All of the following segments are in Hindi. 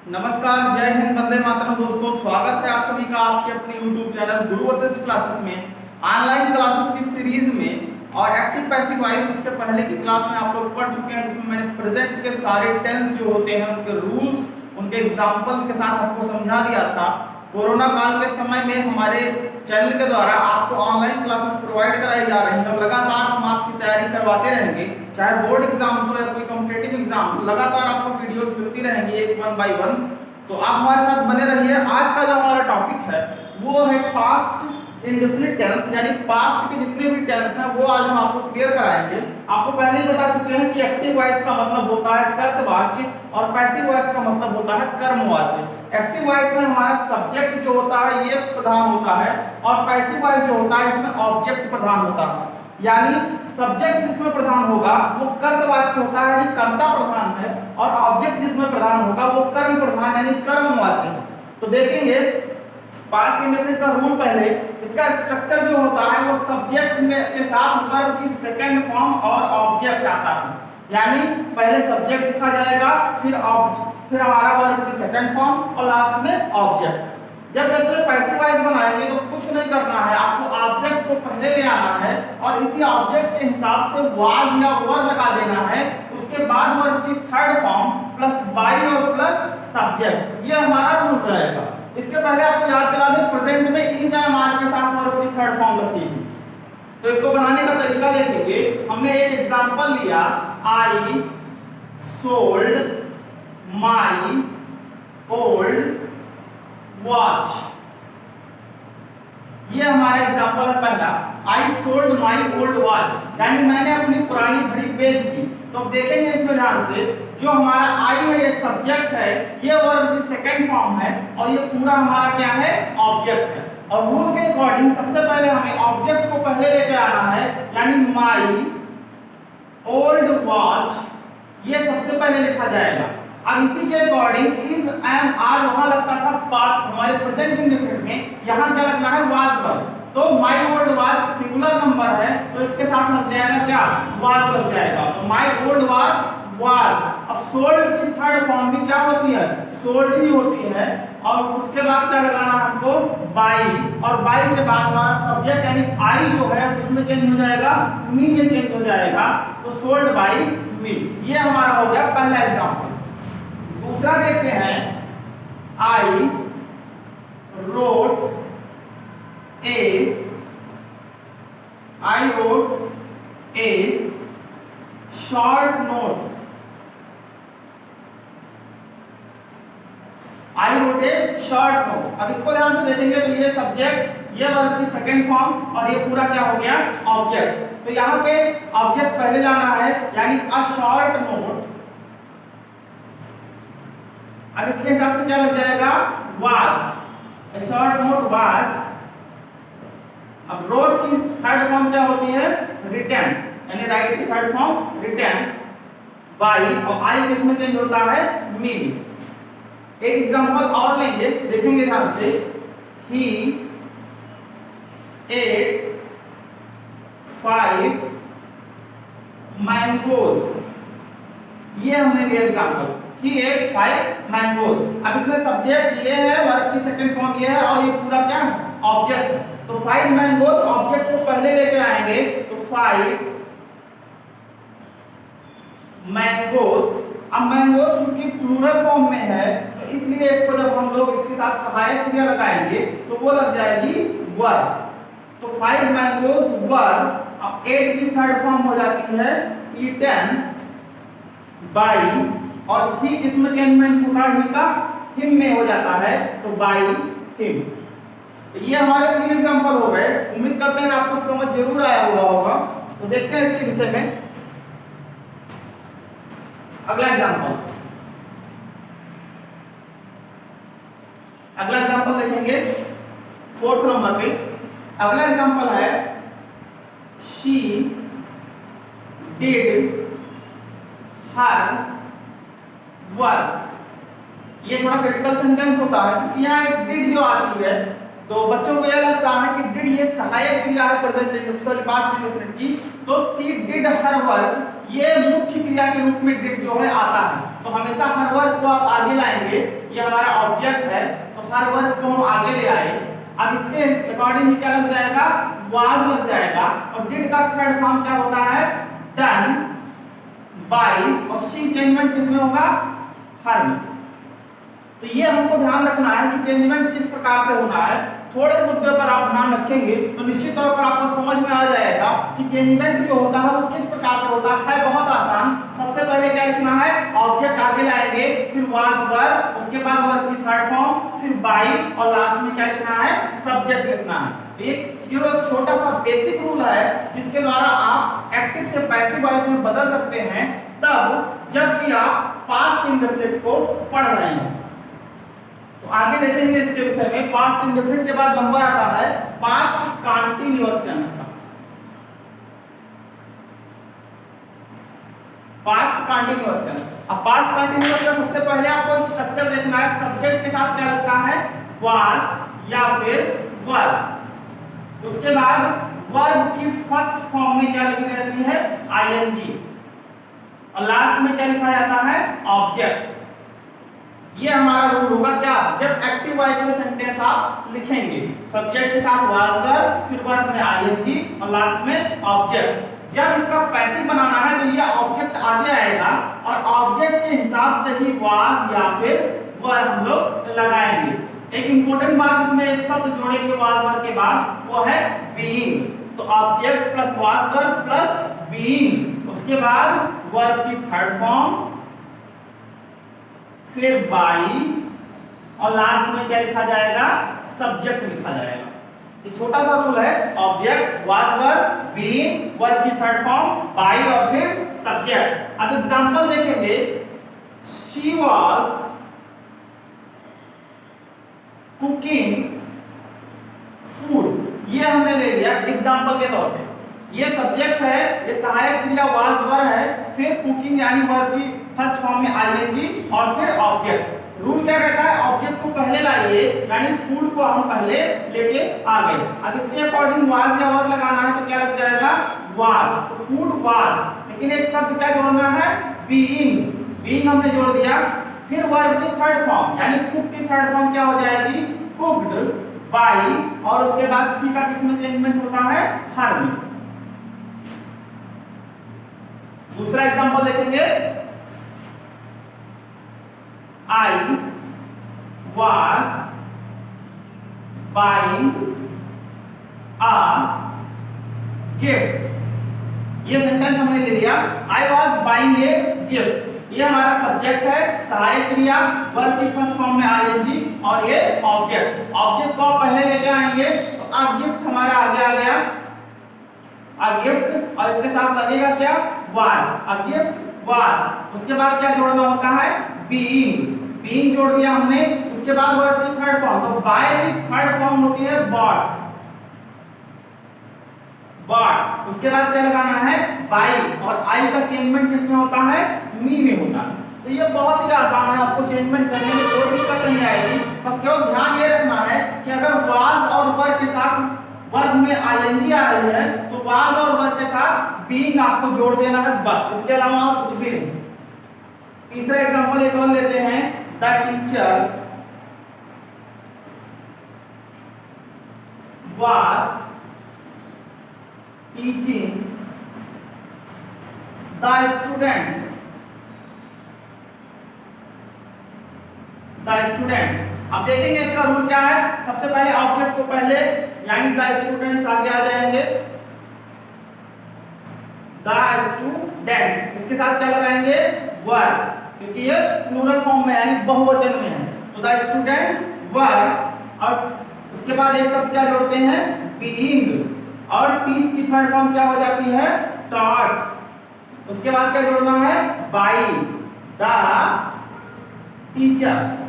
नमस्कार, जय हिंद, वंदे मातरम। दोस्तों, स्वागत है आप सभी का आपके अपने YouTube चैनल गुरु असिस्ट क्लासेस में, ऑनलाइन क्लासेस की सीरीज में। और एक्टिव पैसिव वॉइस इसके पहले की क्लास में आप लोग पढ़ चुके हैं, जिसमें मैंने प्रेजेंट के सारे टेंस जो होते हैं उनके रूल्स, उनके एग्जांपल्स के साथ आपको समझा दिया था। कोरोना काल के समय में हमारे चैनल के द्वारा आपको ऑनलाइन क्लासेस प्रोवाइड कराई जा रही हैं। लगातार हम आपकी तैयारी करवाते रहेंगे, चाहे बोर्ड एग्जाम्स हो या कोई कॉम्पिटिटिव एग्जाम, लगातार आपको वीडियोस मिलती रहेंगी एक वन बाय वन। तो आप हमारे साथ बने रहिए। आज का जो हमारा टॉपिक है वो है पास्ट इंडेफिनिट टेंस, यानी पास्ट के जितने भी टेंस हैं वो आज हम आपको क्लियर कराएंगे। आपको पहले ही बता चुके हैं कि एक्टिव वॉइस का मतलब होता है कर्तवाच्य और पैसिव वॉइस का मतलब होता है कर्मवाच्य। एक्टिव वॉइस में हमारा सब्जेक्ट जो होता है ये प्रधान होता है और पैसिव वॉइस जो होता है इसमें ऑब्जेक्ट प्रधान होता है। यानी सब्जेक्ट जिसमें प्रधान होगा वो कर्तवाच्य होता है, यानी कर्ता प्रधान है, और ऑब्जेक्ट जिसमें प्रधान होगा वो कर्म प्रधान यानी कर्मवाच्य है। तो देखेंगे पास्ट इंडेफिनिट का रूल। पहले इसका स्ट्रक्चर जो होता है वो सब्जेक्ट में के साथ वर्ब की सेकंड फॉर्म और ऑब्जेक्ट आता है। यानी पहले सब्जेक्ट लिखा जाएगा, फिर हमारा वर्ब की सेकंड फॉर्म और लास्ट में ऑब्जेक्ट। जब इसमें पैसिव वॉइस बनाएंगे तो कुछ नहीं करना है, आपको ऑब्जेक्ट को पहले ले आना है और इसी ऑब्जेक्ट के हिसाब से वाज या वर लगा देना है। उसके बाद वर्ब की थर्ड फॉर्म प्लस बाई और प्लस सब्जेक्ट, ये हमारा रूल रहेगा। इसके पहले आपको याद करा दें, प्रेजेंट में इज एम आर के साथ वर्ब की थर्ड फॉर्म लगती है। तो इसको बनाने का तरीका देखेंगे। हमने एक एग्जांपल लिया, I sold my old watch. ये हमारा एग्जांपल है पहला, I sold my old watch, यानी मैंने अपनी पुरानी घड़ी बेच दी। तो अब देखेंगे इसमें ध्यान से, जो हमारा आई है ये सब्जेक्ट है, ये वर्ब की सेकंड फॉर्म है और ये पूरा हमारा क्या है, ऑब्जेक्ट है। और रूल के अकॉर्डिंग सबसे पहले हमें ऑब्जेक्ट को पहले लेके आना है, यानी माई ओल्ड वॉच ये सबसे पहले लिखा जाएगा। अब इसी के अकॉर्डिंग इज एम आर वहां लगता था पास्ट, हमारे प्रेजेंट इंडेफिनिट में यहां क्या लगना है, वाज वर्ब। तो my old was singular number है तो इसके साथ लग जाएगा क्या, वाज लग जाएगा। तो माई ओल्ड वाज वाज। अब सोल्ड की थर्ड फॉर्म भी क्या होती है, सोल्ड ही होती है। और उसके बाद क्या लगाना है हमको, बाई, और बाई के बाद हमारा सब्जेक्ट यानी आई जो है इसमें चेंज हो जाएगा, मी में चेंज हो जाएगा। तो सोल्ड बाई मी, ये हमारा हो गया पहला एग्जांपल। दूसरा देखते हैं, I wrote a short note. I wrote a short note. अब इसको ध्यान से देखेंगे तो ये सब्जेक्ट, ये वर्ब की सेकंड फॉर्म और ये पूरा क्या हो गया, ऑब्जेक्ट। तो यहाँ पे ऑब्जेक्ट पहले लाना है, यानी अ शॉर्ट नोट। अब इसके हिसाब से क्या लग जाएगा, वास, ए शॉर्ट नोट वास। अब रोट की थर्ड फॉर्म क्या होती है, रिटन, यानी राइट की थर्ड फॉर्म रिटन बाई, और आई किस में चेंज होता है, मी। एक एग्जांपल और लेंगे, देखेंगे ध्यान से, ही एट 5 मैंगोज। ये हमने लिया एग्जांपल, he ate 5 mangoes। अब इसमें सब्जेक्ट ये है, वर्ब की सेकंड फॉर्म ये है और ये पूरा क्या है, ऑब्जेक्ट है। तो 5 मैंगोज ऑब्जेक्ट को पहले लेके आएंगे, तो 5 मैंगोज। अब मैंगोज चूंकि प्लूरल फॉर्म में है तो इसलिए इसको जब हम लोग इसके साथ सहायक क्रिया लगाएंगे तो वो लग जाएगी वर। तो 5 मैंगोज वर। अब 8 की थर्ड फॉर्म हो जाती है ईटन बाई, और ही किसमें चेंजमेंट होता है, ही का हिम में हो जाता है, तो बाई हिम। ये हमारे 3 एग्जांपल हो गए। उम्मीद करते हैं आपको समझ जरूर आया होगा। तो देखते हैं इसके विषय में अगला एग्जांपल। अगला एग्जांपल देखेंगे 4th नंबर पे। अगला एग्जांपल है, शी डिड हर वर्क। ये थोड़ा क्रिटिकल सेंटेंस होता है क्योंकि यहाँ एक डिड जो आती है तो बच्चों को यह लगता है कि डिड ये सहायक क्रिया है प्रेजेंट इंडेफिनिट पास्ट इंडेफिनिट की, तो सी डिड हर वर्क, ये मुख्य क्रिया के रूप में डिड जो है आता है। तो हमेशा हर वर्क को आप आगे लाएंगे, ये हमारा ऑब्जेक्ट है, तो हर वर्क को हम आगे ले आए। अब इसके अकॉर्डिंग ही क्या लग जाएगा, वाज लग जाएगा। और डिड का थर्ड फॉर्म क्या होता है, डन बाय, और सी चेंजमेंट किसमें होगा, हर में। तो ये हमको ध्यान रखना है कि चेंजमेंट किस प्रकार से होना है। थोड़े मुद्दे पर आप ध्यान रखेंगे तो निश्चित तौर पर आपको समझ में आ जाएगा कि चेंजमेंट जो होता है वो किस प्रकार से होता है। बहुत आसान, सबसे पहले क्या लिखना है, ऑब्जेक्ट आगे लाएंगे, फिर वाज वर्ब, उसके बाद वर्ब की थर्ड फॉर्म, फिर बाय, और लास्ट में क्या लिखना है, सब्जेक्ट लिखना है। एक जो छोटा सा बेसिक रूल है जिसके द्वारा आप एक्टिव से पैसिव वॉइस में बदल सकते हैं, तब जब कि आप पास्ट इंडेफिनिट को पढ़ रहे हैं। तो आगे देखेंगे इसके विषय में। पास्ट इंडेफिनिट के बाद नंबर आता है पास्ट कंटीन्यूअस टेंस का। पास्ट कंटीन्यूअस टेंस, अब पास्ट कंटीन्यूअस का सबसे पहले आपको स्ट्रक्चर देखना है। सब्जेक्ट के साथ क्या लगता है, वाज या फिर वर्ब। उसके बाद वर्ब की फर्स्ट फॉर्म में क्या लगी रहती है, आईएनजी, और लास्ट में क्या लिखा जाता है, ऑब्जेक्ट। ये हमारा रूल होगा क्या, जब एक्टिव वॉइस में सेंटेंस आप लिखेंगे, सब्जेक्ट के साथ वाज वर्ब, फिर वर्ब में आईएनजी और लास्ट में ऑब्जेक्ट। जब इसका पैसिव बनाना है तो ये ऑब्जेक्ट आगे आएगा और ऑब्जेक्ट के हिसाब से ही वाज या फिर वर्ब हम लोग लगाएंगे। एक इंपॉर्टेंट बात, इसमें एक शब्द जोड़ेंगे वाज वर्ब के बाद, वो है बीइंग। तो object plus was verb plus being, उसके बाद वर्ब की थर्ड फॉर्म, फिर बाय, और लास्ट में क्या लिखा जाएगा, सब्जेक्ट लिखा जाएगा। ये छोटा सा रूल है, object, was verb, being, verb की थर्ड फॉर्म, बाय और फिर सब्जेक्ट। अब एग्जांपल देखेंगे, शी वाज कुकिंग फूड, ये हमने ले लिया एग्जांपल के तौर पे। ये सब्जेक्ट है, ये सहायक क्रिया वाज वर्ब है, फिर कुकिंग यानी वर्ब की फर्स्ट फॉर्म में आईएनजी और फिर ऑब्जेक्ट। रूल क्या कहता है, ऑब्जेक्ट को पहले लाइए, यानी फूड को हम पहले लेके आ गए। अब इसके अकॉर्डिंग वाज या वर्ब लगाना है तो क्या लग जाएगा, वाज, तो फूड वाज। लेकिन एक शब्द क्या जोड़ना है, बीइंग, बीइंग हमने जोड़ दिया। फिर वर्ब की थर्ड फॉर्म यानी कुक की थर्ड फॉर्म क्या हो जाएगी, कुक्ड बाय, और उसके बाद सी का किसमें चेंजमेंट होता है, हर में। दूसरा एग्जांपल देखेंगे, I was buying a gift, ये सेंटेंस हमने ले लिया। I was buying a gift, ये हमारा सब्जेक्ट है, सहायक क्रिया, वर्ब की फर्स्ट फॉर्म में आईएनजी, और ये ऑब्जेक्ट। ऑब्जेक्ट को पहले लेके आएंगे तो a gift हमारा आगे आ गया, a gift, और इसके साथ लगेगा क्या, was, a gift was। उसके बाद क्या जोड़ना होता है, बीइंग, बीइंग जोड़ दिया हमने। उसके बाद वर्ब की थर्ड फॉर्म, तो बाय की थर्ड फॉर्म होती है बॉट, बॉट। उसके बाद क्या लगाना है, बाय, और आई का चेंजमेंट किसमें होता है, मी में होता है। तो ये बहुत ही आसान है, आपको चेंजमेंट करने में कोई दिक्कत नहीं आएगी। बस केवल ध्यान ये रखना है कि अगर वाज और वर्ब के साथ वर्ब में आईएनजी आ रही है तो वाज और वर्ब के साथ बीइंग आपको जोड़ देना है, बस, इसके अलावा और कुछ भी नहीं। तीसरा एग्जांपल एक और लेते हैं, the teacher was teaching the students, अब देखेंगे इसका रूल क्या है। सबसे पहले ऑब्जेक्ट को पहले यानी द स्टूडेंट्स आगे आ जाएंगे, द स्टूडेंट्स, इसके साथ क्या लगाएंगे, वर्ब, क्योंकि ये प्लूरल फॉर्म में यानी बहुवचन में है। तो द स्टूडेंट्स वर्ब, और उसके बाद एक शब्द क्या जोड़ते हैं, बीइंग, और टीच की थर्ड फॉर्म क्या हो जाती है, टॉट। उसके बाद क्या जोड़ना है, बाय द टीचर।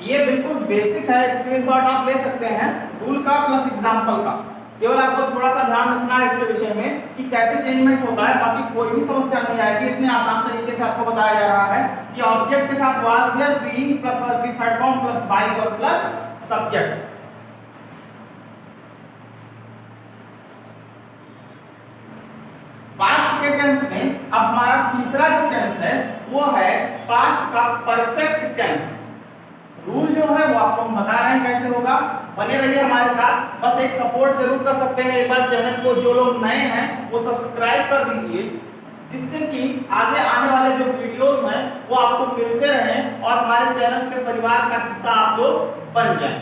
ये बिल्कुल बेसिक है, स्क्रीनशॉट आप ले सकते हैं रूल का प्लस एग्जांपल का। केवल आपको थोड़ा सा ध्यान रखना है इसके विषय में कि कैसे चेंजमेंट होता है, बाकी कोई भी समस्या नहीं आएगी। इतने आसान तरीके से आपको बताया जा रहा है कि ऑब्जेक्ट के साथ was here, being plus verb की थर्ड फॉर्म प्लस बाय और प्लस सब्जेक्ट। तीसरा जो टेंस है वो है पास्ट का परफेक्ट टेंस। रूल जो है वो आपको हम बता रहे हैं कैसे होगा, बने रहिए हमारे साथ। बस एक सपोर्ट जरूर कर सकते हैं, एक बार चैनल को जो लोग नए हैं वो सब्सक्राइब कर दीजिए, जिससे कि आगे आने वाले जो वीडियोस हैं वो आपको मिलते रहें और हमारे चैनल के परिवार का हिस्सा आप लोग बन जाएं।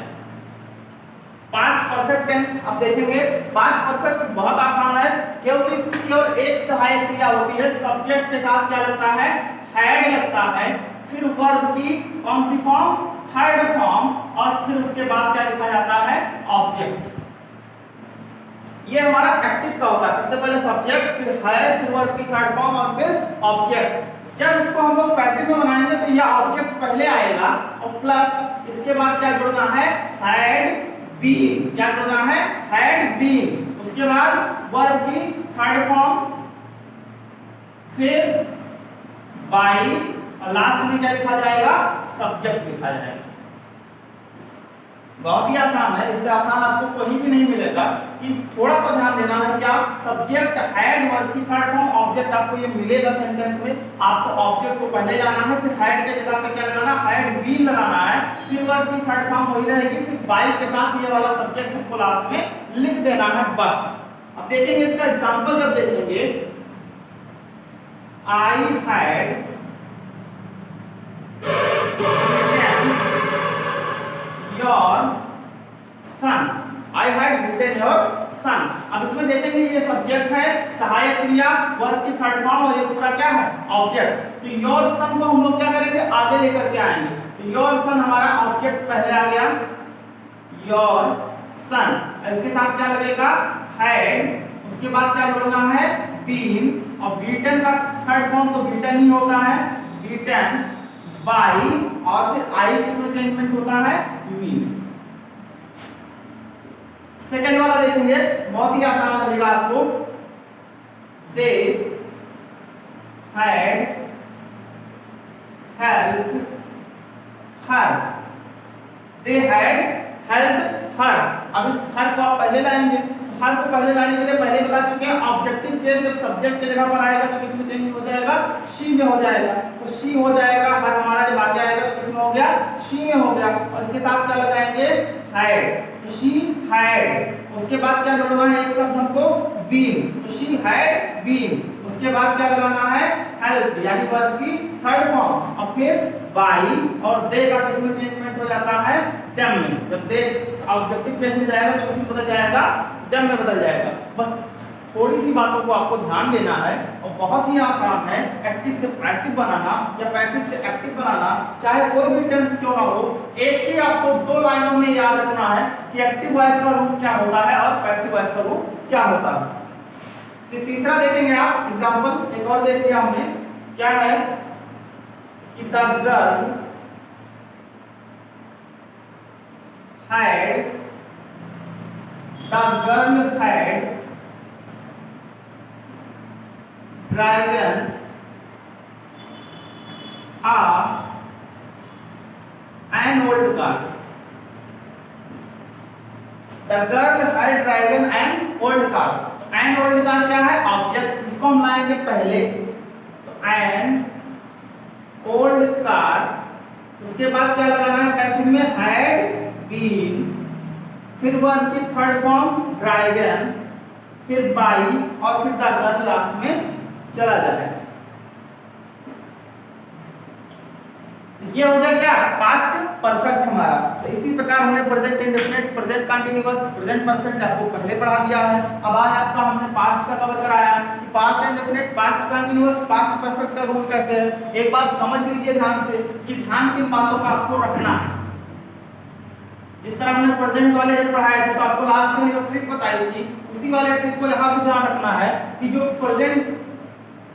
पास्ट परफेक्ट टेंस अब देखेंगे। पास्ट परफेक्ट बहुत आसान है, क्योंकि इसकी केवल एक सहायक क्रिया होती है। सब्जेक्ट के साथ क्या लगता है, हैड लगता है, फिर वर्ब की कौन सी फॉर्म, थर्ड फॉर्म, और फिर उसके बाद क्या लिखा जाता है, ऑब्जेक्ट। ये हमारा एक्टिव का होता है, सबसे पहले सब्जेक्ट, फिर हैड, फिर वर्ब की थर्ड फॉर्म और फिर ऑब्जेक्ट। जब इसको हम लोग पैसिव में बनाएंगे तो यह ऑब्जेक्ट पहले आएगा और प्लस इसके बाद क्या जोड़ना है, हैड बीन। क्या जोड़ना है, हैड बीन। उसके बाद वर्ब की थर्ड फॉर्म, फिर बाई, और लास्ट में क्या लिखा जाएगा, सब्जेक्ट लिखा जाएगा। बहुत ही आसान है, इससे आसान आपको कहीं भी नहीं मिलेगा। कि थोड़ा सा ध्यान देना है, क्या सब्जेक्ट, हैड, वर्ब की थर्ड फॉर्म, ऑब्जेक्ट आपको ये मिलेगा सेंटेंस में। आपको ऑब्जेक्ट को पहले जाना है, फिर हैड के जगह पे क्या लगाना, हैड बीन लगाना है, फिर वर्ब की थर्ड फॉर्म वही रहेगी, फिर बाई के साथ ये वाला सब्जेक्ट हमको लास्ट में लिख देना है, बस। अब देखेंगे इसका एग्जांपल, जब देखेंगे I had your son, I had written your son। अब इसमें देखेंगे ये सब्जेक्ट है, सहायक क्रिया, वर्ब की थर्ड फॉर्म, और ये पूरा क्या है, ऑब्जेक्ट। तो योर सन को हम लोग क्या करेंगे, आगे लेकर के आएंगे। तो योर सन हमारा ऑब्जेक्ट पहले आ गया, योर सन, इसके साथ क्या लगेगा, हैड, उसके बाद क्या जोड़ना है, बीन, और बीटन का थर्ड फॉर्म तो बीटन ही होता है, बीटन, बाई, और फिर आई किसमें चेंजमेंट होता है, मीन। सेकंड वाला देखेंगे, बहुत ही आसान लगेगा आपको। They had helped her, they had helped हर। अब इस हर को आप पहले लाएंगे, हर को पहले लाने के लिए पहले बता चुके हैं, ऑब्जेक्टिव केस जब सब्जेक्ट की जगह पर आएगा तो किसमें चेंज हो जाएगा, शी में हो जाएगा। तो शी हो जाएगा, हर हमारा जब आगे आएगा तो किसमें हो गया, शी में हो गया, और इसके साथ क्या लगाएंगे, हैड, तो शी हैड। उसके बाद क्या जोड़ना है, एक शब्द हमको, बीन, तो शी हैड बीन। उसके बाद क्या लगाना है, हेल्प, यानी वर्ब की थर्ड फॉर्म, और फिर बाई, और दे का किसमें चेंजमेंट हो जाता है, देम में। जब दे ऑब्जेक्टिव केस में जाएगा तो किसमें बदल जाएगा, देम में बदल जाएगा। बस थोड़ी सी बातों को आपको ध्यान देना है, और बहुत ही आसान है एक्टिव से पैसिव बनाना या पैसिव से एक्टिव बनाना, चाहे कोई भी टेंस क्यों ना हो। एक ही आपको 2 लाइनों में याद रखना है कि एक्टिव वॉइस का रूप क्या होता है और पैसिव वॉइस का रूप क्या होता है। तो तीसरा देखेंगे आप एग्जांपल, एक और देख लिया हमने, क्या है कि the girl had, the girl had driven an old car। The girl had driven an old car। an old car क्या है, ऑब्जेक्ट, इसको हम लाएंगे पहले, तो an old car, उसके बाद क्या लगाना है, पैसिव में had been, फिर वर्ब की थर्ड फॉर्म driven, फिर by, और फिर the girl लास्ट में चला जाए। ये हो गया क्या, पास्ट परफेक्ट हमारा। तो इसी प्रकार हमने present indefinite, present continuous, present perfect आपको पहले पढ़ा दिया है। अब आज आपका हमने पास्ट का कवर कराया कि past indefinite, past continuous, past perfect का रूल कैसे है। एक बात समझ लीजिए ध्यान से कि ध्यान किन बातों का आपको रखना है। जिस तरह हमने प्रेजेंट वाले जब पढ़ाए थे तो आपको लास्ट में जो ट्रिक बताई थी, उसी वाले ट्रिक को यहाँ भी ध्यान रखना है कि जो प्रेजेंट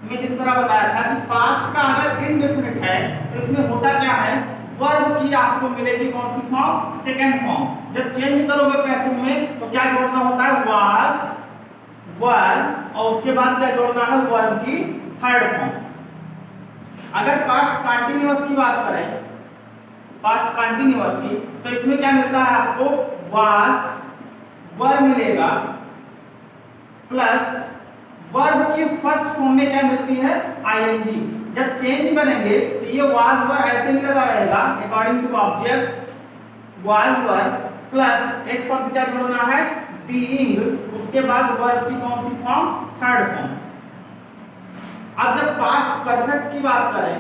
में जिस तरह बताया था कि पास्ट का अगर इनडेफिनिट है तो इसमें होता क्या है, वर्ब की आपको मिलेगी कौन सी फॉर्म, सेकंड फॉर्म। जब चेंज करोगे पैसिव में तो क्या जोड़ना होता है, वाज, वर, और उसके बाद क्या जोड़ना है, वर्ब की थर्ड फॉर्म। अगर पास्ट कंटीन्यूअस की बात करें, पास्ट कंटीन्यूअस की, तो इसमें क्या मिलता है आपको, वाज, वर मिलेगा, प्लस वर्ब की फर्स्ट फॉर्म में क्या मिलती है, आईएनजी। जब चेंज करेंगे तो ये वाज वर ऐसे ही लगा रहेगा, according to object was were plus एक शब्द क्या जोड़ना है, बीइंग, उसके बाद वर्ब की कौन सी फॉर्म, थर्ड फॉर्म। अब जब पास्ट परफेक्ट की बात करें,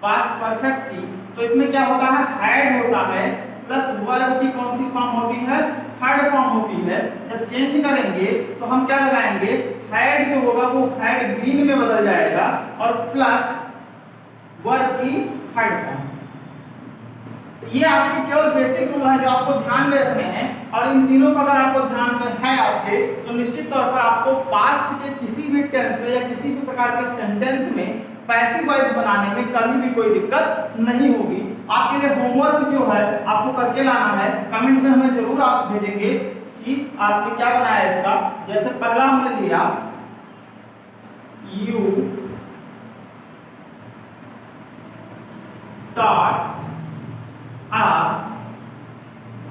पास्ट परफेक्ट की, तो इसमें क्या होता है, हैड होता है प्लस वर्ब की कौन सी फॉर्म होती है, थर्ड फॉर्म होती है। जब चेंज करेंगे तो हम क्या लगाएंगे, हैड जो होगा वो हैड बीन में बदल जाएगा और प्लस वर्ब की थर्ड फॉर्म। ये आपकी केवल बेसिक रूल है जो आपको ध्यान में रखने हैं, और इन तीनों का अगर आपको ध्यान में है आपके, तो निश्चित तौर पर आपको पास्ट के किसी भी टेंस में या किसी भी प्रकार के सेंटेंस में पैसिव वॉइस बनाने में कभी भी कोई दिक्कत नहीं होगी। आपके लिए होमवर्क जो है आपको करके लाना है, कमेंट में हमें जरूर आप भेजेंगे कि आपने क्या बनाया इसका। जैसे पहला हमने लिया, you taught a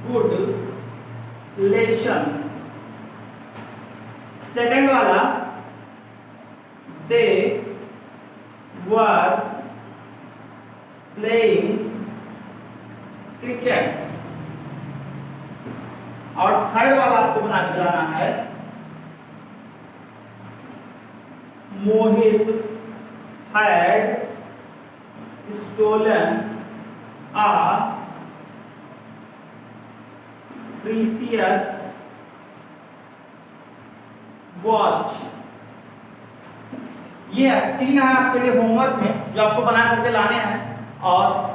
good lesson। Second वाला, they were playing cricket। और थर्ड वाला आपको बना के लाना है, मोहित had stolen a precious watch। ये तीन है आपके लिए होमवर्क में जो आपको बना करके लाने हैं, और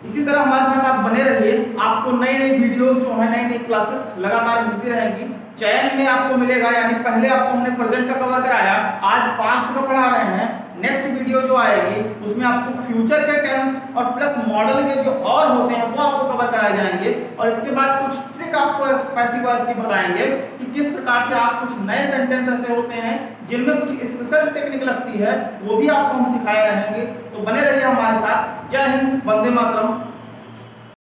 इसी तरह हमारे साथ आप बने रहिए। आपको नई नई वीडियोस जो है, नई नई क्लासेस लगातार मिलती रहेंगी। चयन में आपको मिलेगा, यानी पहले आपको हमने प्रेजेंट का कवर कराया, आज पास्ट का पढ़ा रहे हैं। नेक्स्ट वीडियो जो आएगी उसमें आपको फ्यूचर के टेंस और प्लस मॉडल के जो और होते हैं वो आपको कवर कराए जाएंगे, और इसके बाद कुछ ट्रिक आपको पैसिव वॉइस की बताएंगे कि किस प्रकार से आप कुछ नए सेंटेंस ऐसे होते हैं जिनमें कुछ स्पेशल टेक्निक लगती है, वो भी आपको हम सिखाए रहेंगे। तो बने रहिए हमारे साथ। जय हिंद, वंदे मातरम।